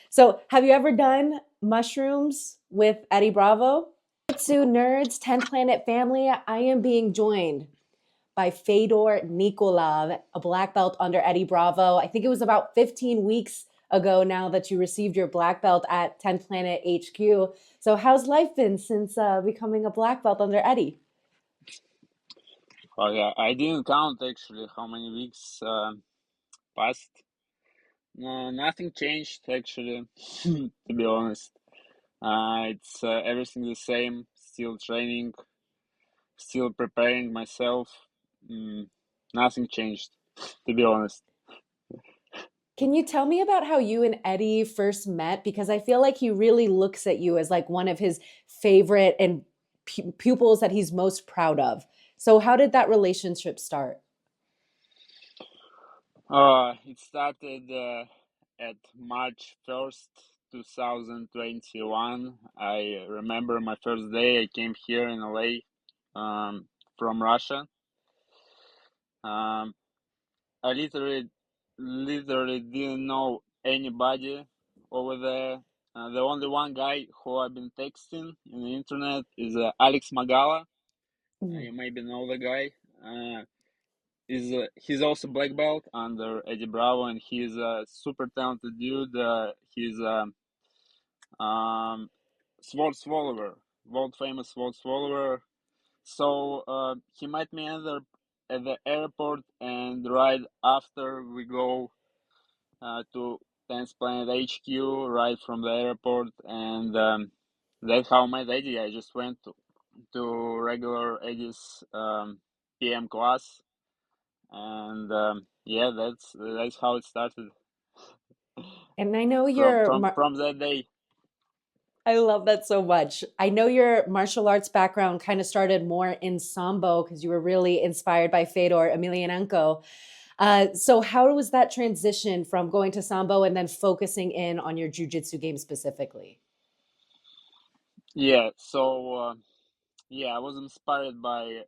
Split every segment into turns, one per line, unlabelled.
So, have you ever done mushrooms with Eddie Bravo? Jiu-Jitsu nerds, 10 Planet family, I am being joined by Fedor Nikolov, a black belt under Eddie Bravo. I think it was about 15 weeks ago now that you received your black belt at 10 Planet HQ. So, how's life been since becoming a black belt under Eddie?
Oh yeah, I didn't count actually how many weeks passed. No, nothing changed actually, to be honest. It's everything the same. Still training, still preparing myself. Mm, Nothing changed, to be honest.
Can you tell me about how you and Eddie first met? Because I feel like he really looks at you as like one of his favorite and pupils that he's most proud of. So, how did that relationship start?
It started at March 1st, 2021. I remember my first day. I came here in LA from Russia. Um, I literally didn't know anybody over there. The only one guy who I've been texting in the internet is Alex Magala.
Mm.
You maybe know the guy. He's also black belt under Eddie Bravo, and he's a super talented dude. He's um, sword swallower, world famous sword swallower. So he met me at the airport, and right after we go to 10th Planet HQ right from the airport, and that's how I met Eddie. I just went to regular Eddie's PM class, and yeah, that's how it started.
And I know
from
your
from from that day.
I love that so much. I know your martial arts background kind of started more in Sambo because you were really inspired by Fedor Emelianenko. So, how was that transition from going to Sambo and then focusing in on your jujitsu game specifically?
Yeah, so yeah, I was inspired by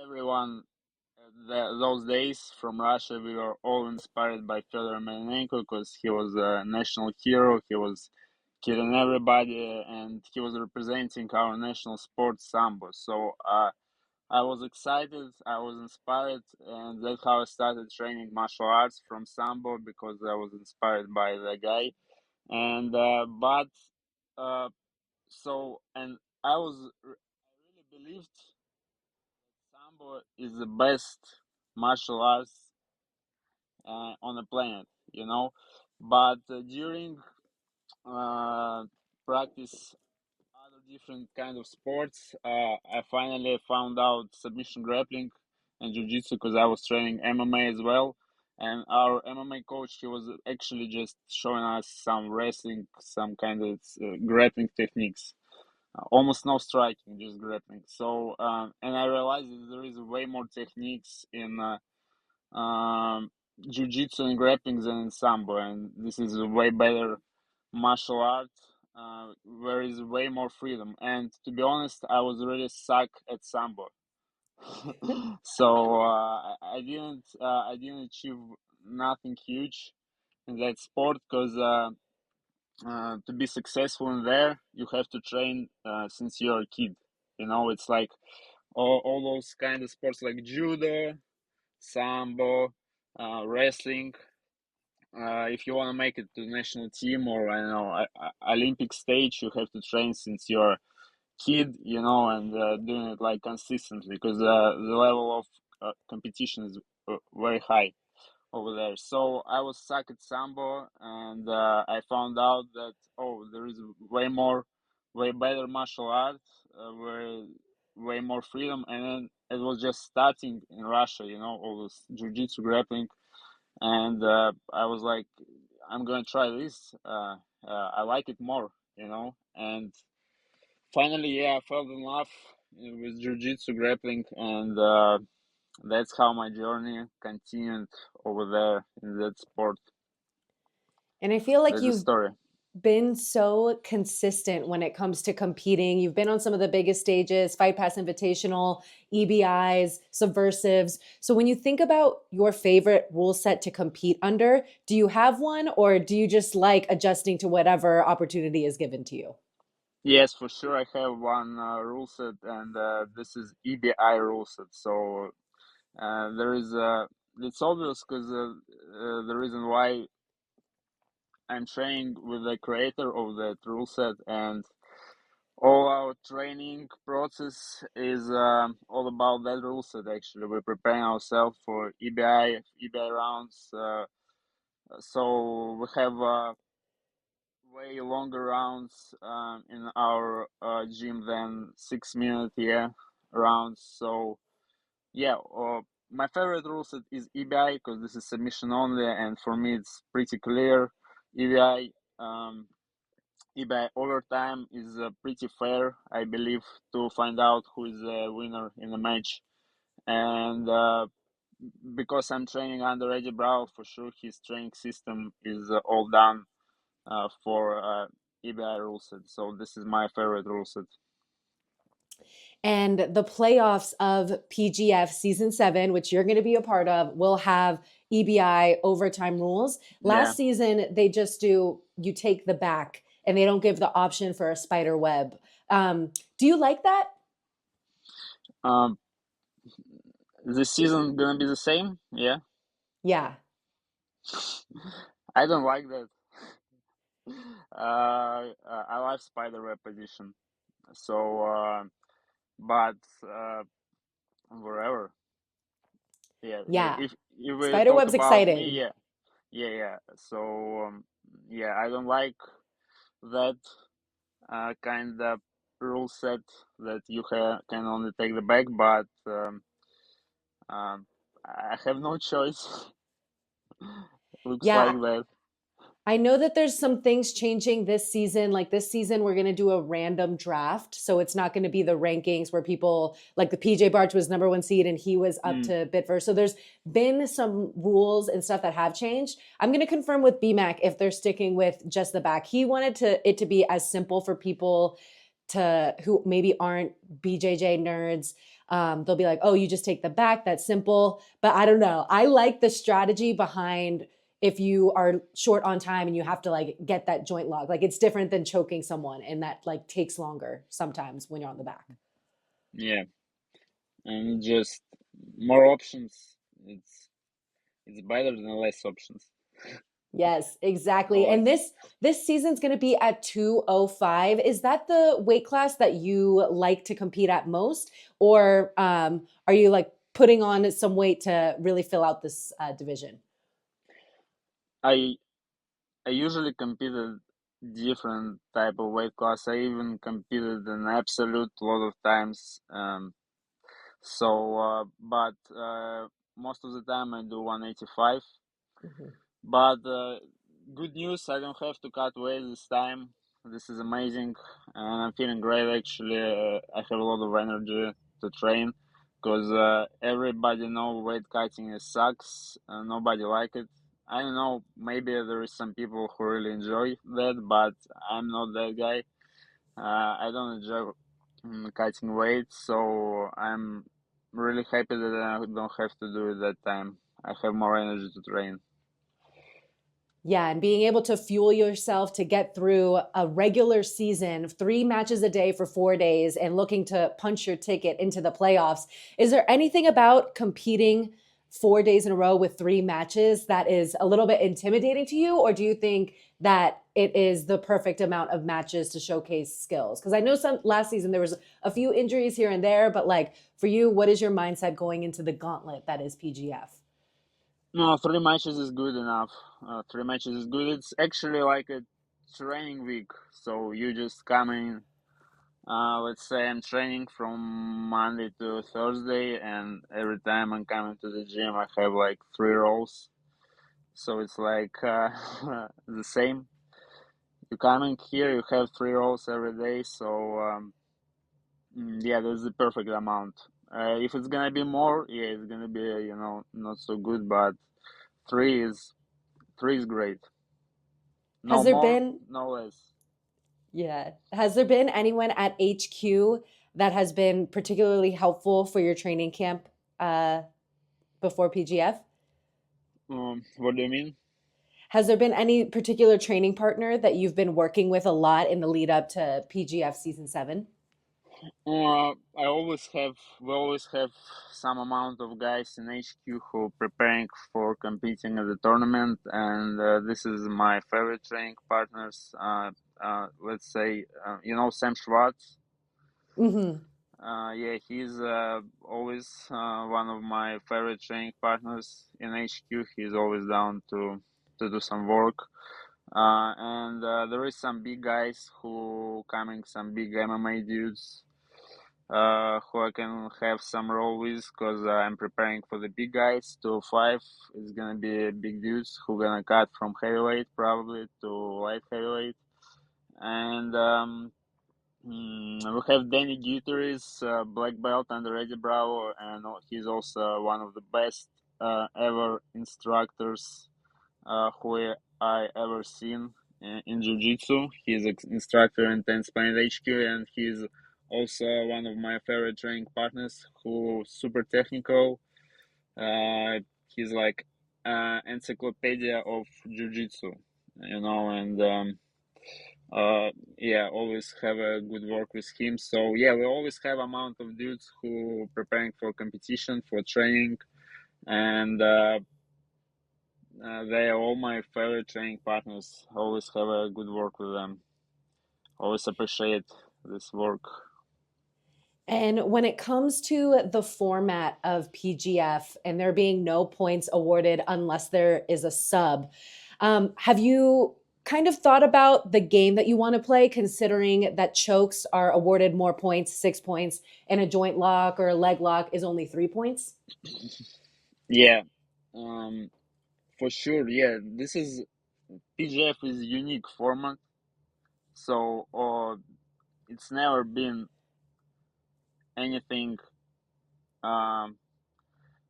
everyone. Those days from Russia, we were all inspired by Fedor Emelianenko because he was a national hero. He was killing everybody, and he was representing our national sport, sambo. So I was excited, I was inspired, and that's how I started training martial arts from sambo because I was inspired by the guy. And but so and I I really believed sambo is the best martial arts on the planet, you know. But during uh, practice other different kind of sports, I finally found out submission grappling and jiu-jitsu because I was training MMA as well. And our MMA coach, he was actually just showing us some wrestling, some kind of grappling techniques. Almost no striking, just grappling. So, and I realized that there is way more techniques in jiu-jitsu and grappling than in sambo, and this is a way better martial art where is way more freedom. And to be honest, I was really suck at sambo. So I didn't achieve nothing huge in that sport because to be successful in there you have to train since you're a kid. You know, it's like all those kind of sports like judo, sambo, wrestling. If you want to make it to the national team or I don't know Olympic stage, you have to train since you're a kid, you know, and doing it like consistently because the level of competition is very high over there. So I was stuck at sambo, and I found out that there is way more, way better martial arts, way more freedom, and then it was just starting in Russia, you know, all this jiu-jitsu grappling, and I was like, I'm gonna try this. I like it more, you know, and finally, yeah, I fell in love with jiu-jitsu grappling, and that's how my journey continued over there in that sport.
And I feel like
That's the
you've
story.
been so consistent when it comes to competing. You've been on some of the biggest stages, Fight Pass Invitational, EBIs, Subversives. So when you think about your favorite rule set to compete under, do you have one or do you just like adjusting to whatever opportunity is given to you?
Yes, for sure. I have one rule set, and this is EBI rule set. So there is it's obvious because the reason why I'm training with the creator of that rule set, and all our training process is all about that rule set. Actually, we're preparing ourselves for EBI rounds. So we have way longer rounds in our gym than 6 minute rounds. So yeah, my favorite rule set is EBI because this is submission only, and for me it's pretty clear. EBI EBI overtime is pretty fair, I believe, to find out who is the winner in the match. And because I'm training under Eddie Bravo, for sure his training system is all done for EBI rule set. So this is my favorite rule set.
And the playoffs of PGF season 7, which you're going to be a part of, will have EBI overtime rules.
Yeah.
Last season, they just do you take the back and they don't give the option for a spider web. Do you like that?
Um, this season gonna be the same. Yeah.
Yeah.
I don't like that. I like spider web position. So, but wherever. Yeah.
Yeah.
If we talk
Spiderweb's
about me,
exciting.
yeah, yeah. So, yeah, I don't like that kind of rule set that you can only take the back, but I have no choice. Looks like
Yeah.
that.
I know that there's some things changing this season. Like this season, we're going to do a random draft. So it's not going to be the rankings where people like the PJ Barch was number one seed and he was up
Mm,
to bid first. So there's been some rules and stuff that have changed. I'm going to confirm with BMAC if they're sticking with just the back. He wanted it to be as simple for people to who maybe aren't BJJ nerds. They'll be like, oh, you just take the back. That's simple. But I don't know. I like the strategy behind if you are short on time and you have to like get that joint lock. Like it's different than choking someone and that like takes longer sometimes when you're on the back.
yeah, and just more options. It's better than less options.
Yes, exactly. And
Always.
this season's going to be at 205. Is that the weight class that you like to compete at most or are you like putting on some weight to really fill out this division?
I I usually competed different type of weight class. I even competed in absolute a lot of times. But most of the time I do 185.
Mhm.
But good news, I don't have to cut weight this time. This is amazing, and I'm feeling great actually. I have a lot of energy to train because everybody know weight cutting is sucks. Nobody like it. I don't know. Maybe there is some people who really enjoy that, but I'm not that guy. I don't enjoy cutting weight, so I'm really happy that I don't have to do it that time. I have more energy to train.
Yeah, and being able to fuel yourself to get through a regular season, 3 matches a day for 4 days, and looking to punch your ticket into the playoffs. Is there anything about competing 4 days in a row with 3 matches that is a little bit intimidating to you? Or do you think that it is the perfect amount of matches to showcase skills? Because I know some last season there was a few injuries here and there, but like for you, what is your mindset going into the gauntlet that is PGF?
No, 3 matches is good enough. 3 matches is good. It's actually like a training week. So you just come in. Let's say I'm training from Monday to Thursday, and every time I'm coming to the gym, I have like 3 rolls. So it's like the same. You coming here, you have 3 rolls every day. So yeah, that's the perfect amount. If it's gonna be more, yeah, it's gonna be not so good. But three is three is great.
Has
No
there
more,
been,
no less.
yeah, has there been anyone at HQ that has been particularly helpful for your training camp uh, before PGF?
What do you mean?
Has there been any particular training partner that you've been working with a lot in the lead up to PGF season 7?
I always have, we always have some amount of guys in HQ who preparing for competing at the tournament, and this is my favorite training partners. Let's say, Sam Schwartz.
Hmm.
Yeah, he's always one of my favorite training partners in HQ. He's always down to do some work. And there is some big guys who coming, some big MMA dudes who I can have some role with, because I'm preparing for the big guys. 205 is gonna be big dudes who gonna cut from heavyweight probably to light heavyweight. And we have Danny Guterres, black belt under Eddie Bravo, and he's also one of the best ever instructors who I ever seen in Jiu-Jitsu. He's an instructor in 10th Planet HQ, and he's also one of my favorite training partners who super technical. He's like encyclopedia of Jiu-Jitsu, and uh, yeah, always have a good work with him. So yeah, we always have amount of dudes who preparing for competition, for training, and they are all my favorite training partners. Always have a good work with them. Always appreciate this work.
And when it comes to the format of PGF and there being no points awarded unless there is a sub, have you kind of thought about the game that you want to play, considering that chokes are awarded more points, 6 points, and a joint lock or a leg lock is only 3 points?
Yeah, um, for sure. Yeah, this is PGF is unique format, so it's never been anything um,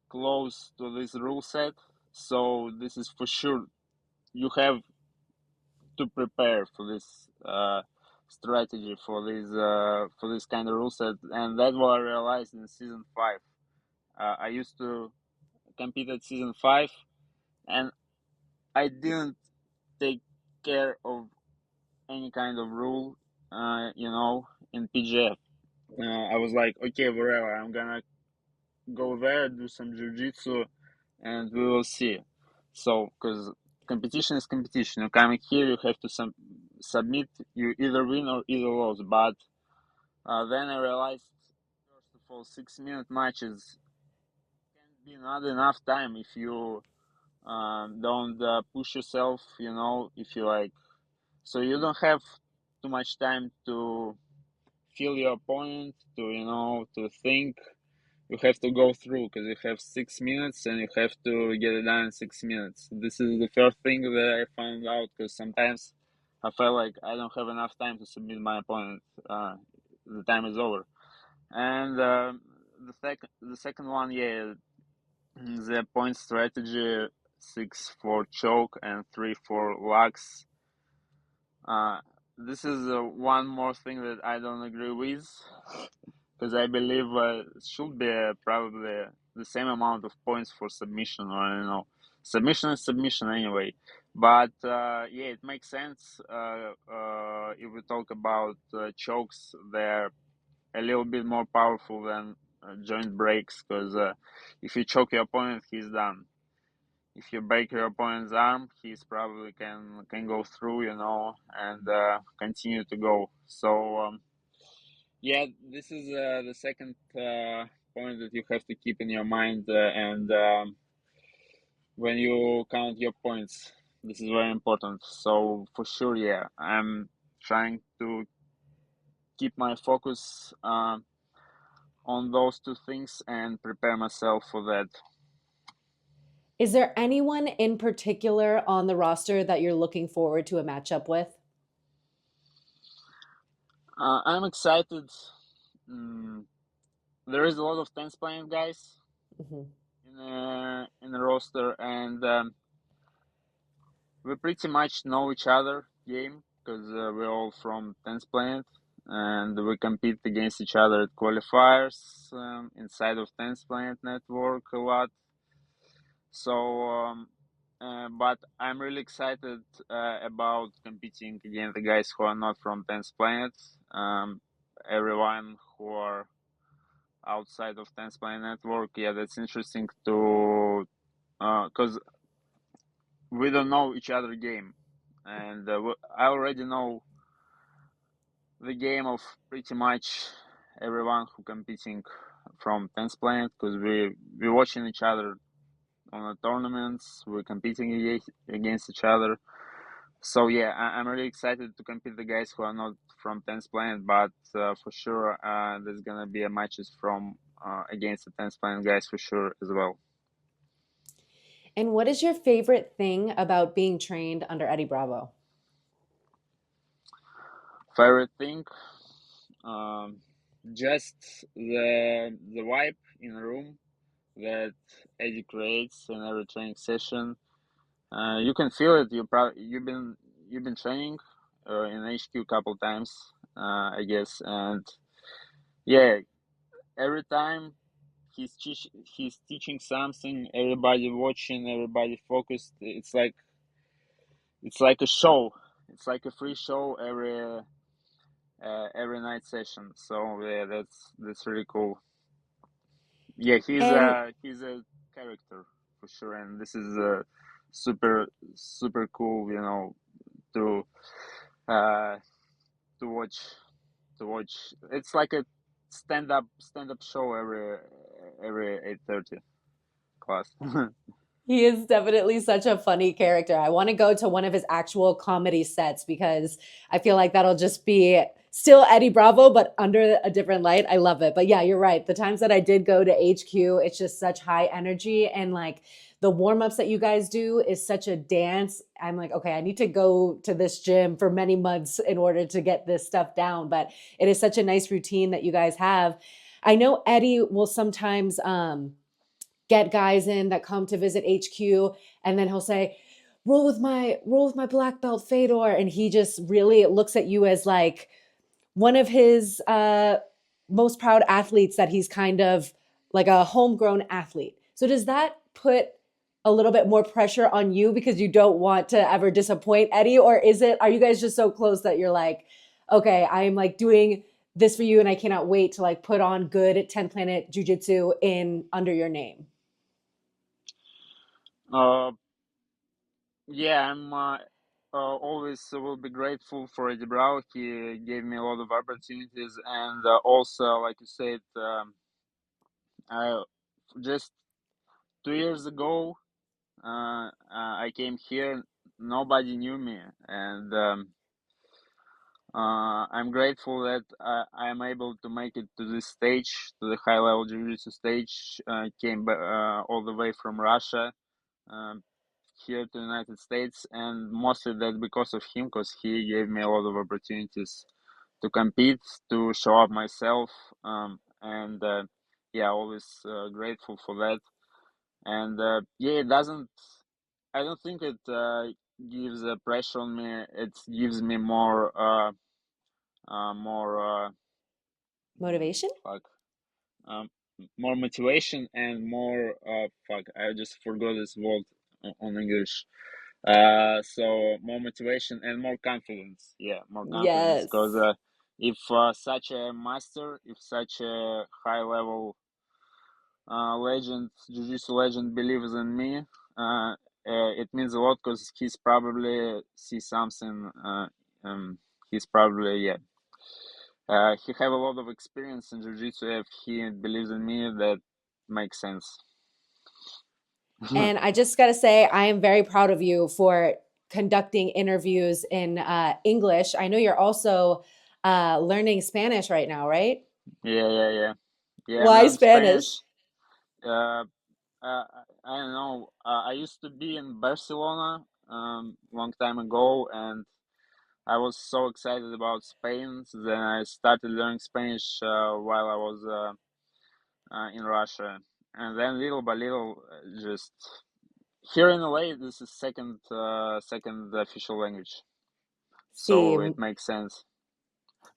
close to this rule set. So this is for sure. You have to prepare for this strategy for this kind of rule set, and that's what I realized in season 5. I used to compete at season 5, and I didn't take care of any kind of rule, in PGF. I was like, okay, whatever, I'm gonna go there, do some jiu-jitsu, and we will see. So, because competition is competition, you coming here, you have to submit, you either win or either lose. But then I realized, first of all, 6 minute matches can be not enough time if you don't push yourself, if you like. So you don't have too much time to feel your opponent, to think. You have to go through because you have 6 minutes and you have to get it done in 6 minutes. This is the first thing that I found out, because sometimes I felt like I don't have enough time to submit my opponent. The time is over. And the second one, yeah, the point strategy, 6 for choke and 3 for locks. Uh, this is one more thing that I don't agree with, because I believe it should be probably the same amount of points for submission, or I don't know. Submission is submission anyway. But yeah, it makes sense. If we talk about chokes, they're a little bit more powerful than joint breaks, because if you choke your opponent, he's done. If you break your opponent's arm, he's probably can go through, and continue to go. So yeah, this is the second point that you have to keep in your mind, and when you count your points, this is very important. So for sure, yeah, I'm trying to keep my focus on those two things and prepare myself for that.
Is there anyone in particular on the roster that you're looking forward to a matchup with?
I'm excited. Mm, there is a lot of tense playing guys
Mhm.
in the roster, and we pretty much know each other game because we're all from 10th planet and we compete against each other at qualifiers inside of 10th planet network a lot. So, but I'm really excited about competing against the guys who are not from 10th planet. Everyone who are outside of 10th planet network, yeah, that's interesting to because we don't know each other game, and I already know the game of pretty much everyone who competing from 10th planet because we're watching each other on the tournaments, we're competing against each other. So yeah, I'm really excited to compete the guys who are not from 10th planet, but for sure there's gonna be a matches from against the 10th planet guys for sure as well.
And what is your favorite thing about being trained under Eddie Bravo?
Favorite thing, um, just the vibe in the room that Eddie creates in every training session. You can feel it. You've been training in HQ a couple times, I guess, and yeah, every time he's teaching something, everybody watching, everybody focused. It's like a show. It's like a free show every night session. So yeah, that's really cool. Yeah,
And
he's a character for sure, and this is super super cool. To uh to watch to watch. It's like a stand up show every 8:30 class.
he is definitely such a funny character. I want to go to one of his actual comedy sets because I feel like that'll just be still Eddie Bravo, but under a different light. I love it. But yeah, you're right. The times that I did go to HQ, it's just such high energy. And like the warm ups that you guys do is such a dance. I'm like, okay, I need to go to this gym for many months in order to get this stuff down. But it is such a nice routine that you guys have. I know Eddie will sometimes, get guys in that come to visit HQ, and then he'll say, roll with my black belt Fedor, and he just really looks at you as like one of his most proud athletes, that he's kind of like a homegrown athlete. So does that put a little bit more pressure on you because you don't want to ever disappoint Eddie, or are you guys just so close that you're like, okay, I'm like doing this for you and I cannot wait to like put on good 10 planet jujitsu in under your name?
uh, yeah, I'm always will be grateful for Eddie Brau. He gave me a lot of opportunities, and also, like you said, I just 2 years ago, I came here. Nobody knew me, and I'm grateful that I'm able to make it to this stage, to the high level jiu-jitsu stage. Came all the way from Russia um, here to the United States, and mostly that because of him, because he gave me a lot of opportunities to compete, to show up myself, and yeah, always grateful for that. And yeah, it doesn't. I don't think it gives pressure on me. It gives me more
Motivation?
fuck um more motivation and more fuck I just forgot this word on English. So more motivation and more confidence. Yeah, more confidence because
Yes.
if such a master, if such a high level legend, jiu-jitsu legend believes in me, it means a lot because he's probably see something. He's probably yeah. He have a lot of experience in jiu-jitsu. If he believes in me, that makes sense.
And I just got to say, I am very proud of you for conducting interviews in English. I know you're also learning Spanish right now, right?
Yeah, yeah, yeah. Yeah, I'm
Why
learning
Spanish?
Spanish. Uh, I don't know. I used to be in Barcelona long time ago, and I was so excited about Spain. So then I started learning Spanish while I was in Russia, and then little by little, just Here in LA, this is second official language,
Sí,
so it makes sense.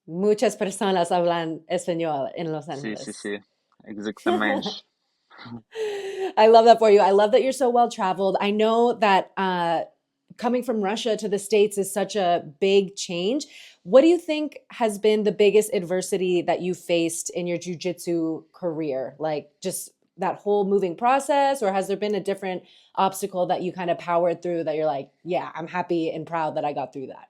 muchas personas hablan español en Los
Sí, sí,
Angeles.
sí, exactamente.
I love that for you. I love that you're so well traveled. I know that coming from Russia to the States is such a big change. What do you think has been the biggest adversity that you faced in your jujitsu career? Like just that whole moving process, or has there been a different obstacle that you kind of powered through that you're like, yeah, I'm happy and proud that I got through that?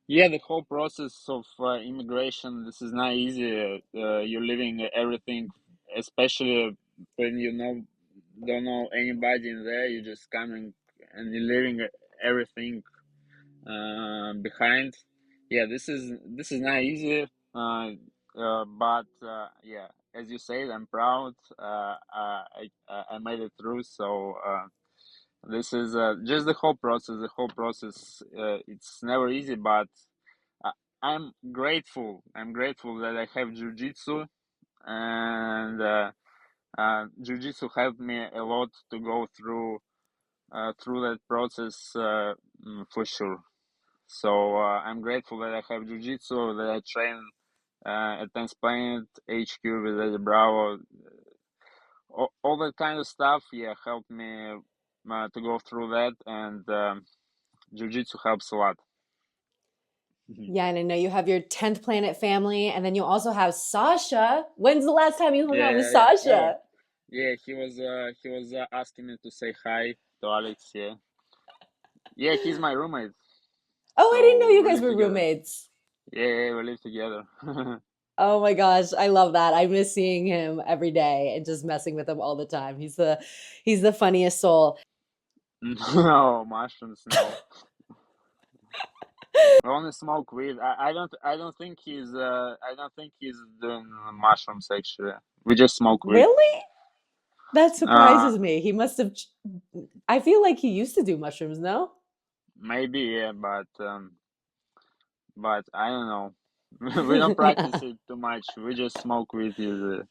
Yeah, the whole process of immigration, this is not easy. You're leaving everything, especially when you don't know anybody in there. You're just coming and you're leaving everything behind. Yeah, this is not easy. But yeah, as you said, I'm proud. I made it through. So this is just the whole process. The whole process. It's never easy, but I, I'm grateful. I'm grateful that I have jujitsu, and jujitsu helped me a lot to go through that process for sure. So I'm grateful that I have jujitsu, that I train at Tennis Planet HQ with Eddie Bravo. All that kind of stuff, yeah, helped me to go through that, and jujitsu helps a lot. Mhm.
Yeah, and I know you have your 10th Planet family, and then you also have Sasha. When's the last time you hung out with
Yeah, yeah. Oh,
Sasha?
yeah. He was asking me to say hi to Alex. Yeah, yeah. He's my roommate,
Oh, I didn't know
so
you
we
guys
live
were
together.
roommates.
Yeah, yeah, we live together.
Oh my gosh, I love that. I miss seeing him every day and just messing with him all the time. He's the funniest soul.
No mushrooms, no. I only smoke weed. I don't think he's doing mushrooms actually. We just smoke weed.
Really? That
Uh
surprises me. He must have I feel like he used to do mushrooms, no?
maybe yeah, but I don't know. We don't practice it too much. We just smoke weed usually.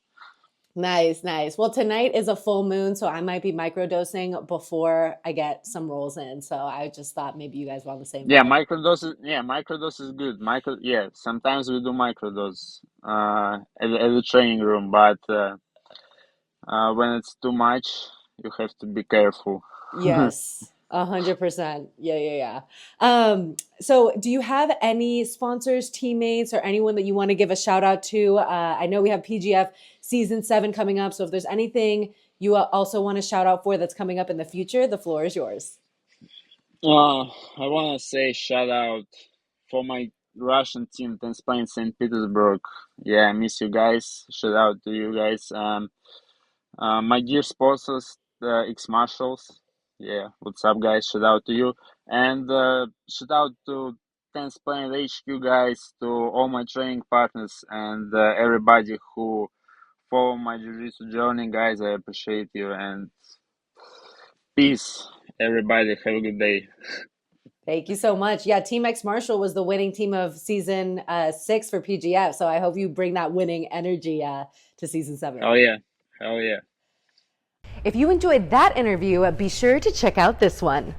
Nice, nice. Well, tonight is a full moon, so I might be microdosing before I get some rolls in. So I just thought maybe you guys were on the same
Yeah,
vibe.
microdose. Yeah, microdose is good. Yeah. Sometimes we do microdose at the training room, but when it's too much, you have to be careful.
Yes, 100%. Yeah, yeah, yeah. So do you have any sponsors, teammates, or anyone that you want to give a shout out to? I know we have PGF season 7 coming up. So if there's anything you also want to shout out for that's coming up in the future, the floor is yours.
I want to say shout out for my Russian team, then Spain, St. Petersburg. Yeah, I miss you guys. Shout out to you guys. My dear sponsors, the X Marshals. Yeah, what's up, guys? Shout out to you. And shout out to Tennis Planet HQ guys, to all my training partners, and everybody who follow my jiu-jitsu journey, guys. I appreciate you, and peace, everybody. Have a good day.
Thank you so much. Yeah, Team X Marshall was the winning team of season 6 for PGF. So I hope you bring that winning energy to season 7.
Hell yeah. Hell yeah.
If you enjoyed that interview, be sure to check out this one.